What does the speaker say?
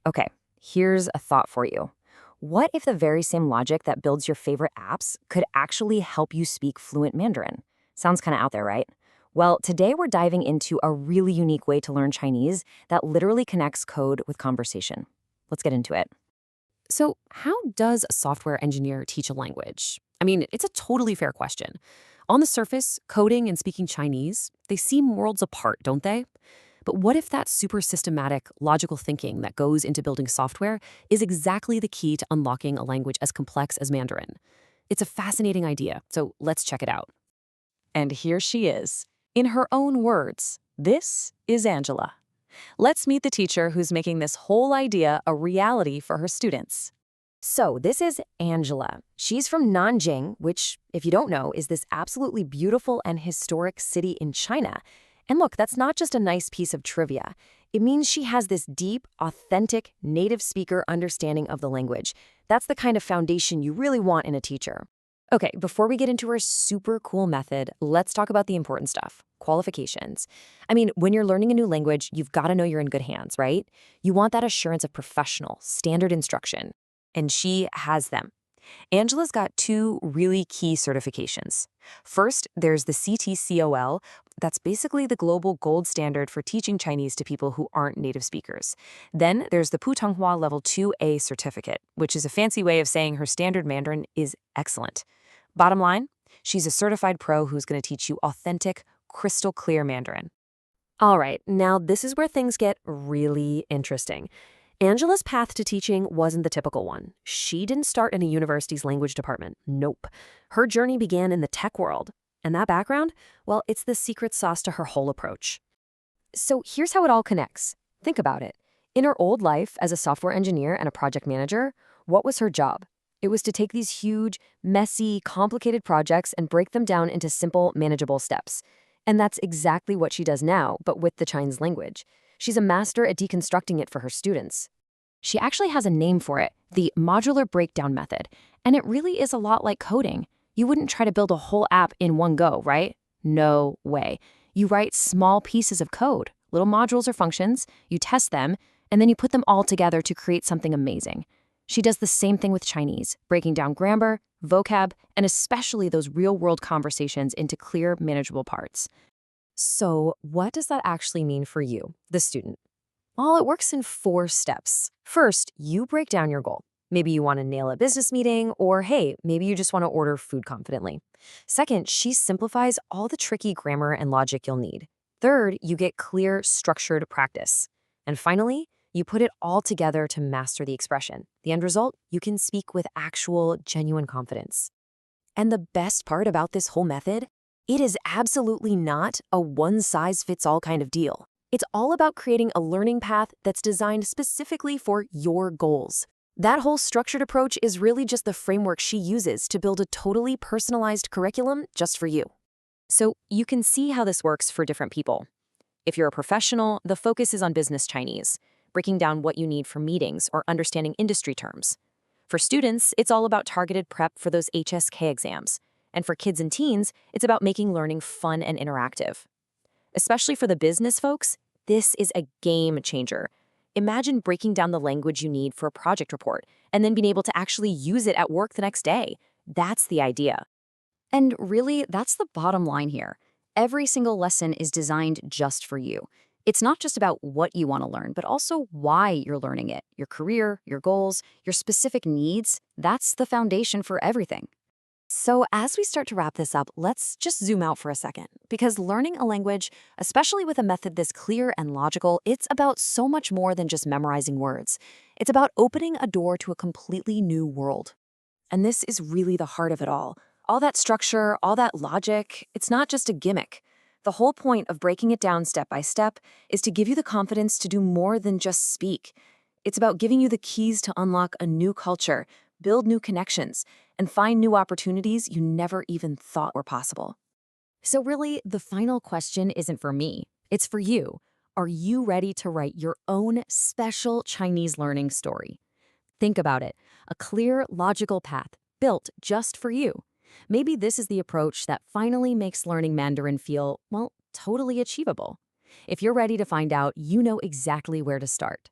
Okay, here's a thought for you. What if the very same logic that builds your favorite apps could actually help you speak fluent Mandarin? Sounds kind of out there, right? Well, today we're diving into a really unique way to learn Chinese that literally connects code with conversation. Let's get into it. So, how does a software engineer teach a language? I mean, it's a totally fair question. On the surface, coding and speaking Chinese, they seem worlds apart, don't they? But what if that super systematic, logical thinking that goes into building software is exactly the key to unlocking a language as complex as Mandarin? It's a fascinating idea, so let's check it out. And here she is. In her own words, this is Angela. Let's meet the teacher who's making this whole idea a reality for her students. So, this is Angela. She's from Nanjing, which, if you don't know, is this absolutely beautiful and historic city in China. And look, that's not just a nice piece of trivia. It means she has this deep, authentic, native speaker understanding of the language. That's the kind of foundation you really want in a teacher. Okay, before we get into her super cool method, let's talk about the important stuff, qualifications. I mean, when you're learning a new language, you've got to know you're in good hands, right? You want that assurance of professional, standard instruction. And she has them. Angela's got two really key certifications. First, there's the CTCOL. That's basically the global gold standard for teaching Chinese to people who aren't native speakers. Then there's the Putonghua Level 2A certificate, which is a fancy way of saying her standard Mandarin is excellent. Bottom line, she's a certified pro who's going to teach you authentic, crystal clear Mandarin. All right, now this is where things get really interesting. Angela's path to teaching wasn't the typical one. She didn't start in a university's language department. Nope. Her journey began in the tech world. And that background, well, it's the secret sauce to her whole approach. So here's how it all connects. Think about it. In her old life as a software engineer and a project manager, what was her job? It was to take these huge, messy, complicated projects and break them down into simple, manageable steps. And that's exactly what she does now, but with the Chinese language. She's a master at deconstructing it for her students. She actually has a name for it, the modular breakdown method, and it really is a lot like coding. You wouldn't try to build a whole app in one go, right? No way. You write small pieces of code, little modules or functions, you test them, and then you put them all together to create something amazing. She does the same thing with Chinese, breaking down grammar, vocab, and especially those real-world conversations into clear, manageable parts. So, what does that actually mean for you, the student? Well, it works in 4 steps. First, you break down your goal. Maybe you want to nail a business meeting, or hey, maybe you just want to order food confidently. Second, she simplifies all the tricky grammar and logic you'll need. Third, you get clear, structured practice. And finally, you put it all together to master the expression. The end result, you can speak with actual, genuine confidence. And the best part about this whole method? It is absolutely not a one-size-fits-all kind of deal. It's all about creating a learning path that's designed specifically for your goals. That whole structured approach is really just the framework she uses to build a totally personalized curriculum just for you. So you can see how this works for different people. If you're a professional, the focus is on business Chinese, breaking down what you need for meetings or understanding industry terms. For students, it's all about targeted prep for those HSK exams. And for kids and teens, it's about making learning fun and interactive. Especially for the business folks, this is a game changer. Imagine breaking down the language you need for a project report and then being able to actually use it at work the next day. That's the idea. And really, that's the bottom line here. Every single lesson is designed just for you. It's not just about what you want to learn, but also why you're learning it. Your career, your goals, your specific needs, that's the foundation for everything. So as we start to wrap this up, let's just zoom out for a second. Because learning a language, especially with a method this clear and logical, it's about so much more than just memorizing words. It's about opening a door to a completely new world. And this is really the heart of it all. All that structure, all that logic, it's not just a gimmick. The whole point of breaking it down step by step is to give you the confidence to do more than just speak. It's about giving you the keys to unlock a new culture, build new connections, and find new opportunities you never even thought were possible. So really, the final question isn't for me. It's for you. Are you ready to write your own special Chinese learning story? Think about it. A clear, logical path built just for you. Maybe this is the approach that finally makes learning Mandarin feel, well, totally achievable. If you're ready to find out, you know exactly where to start.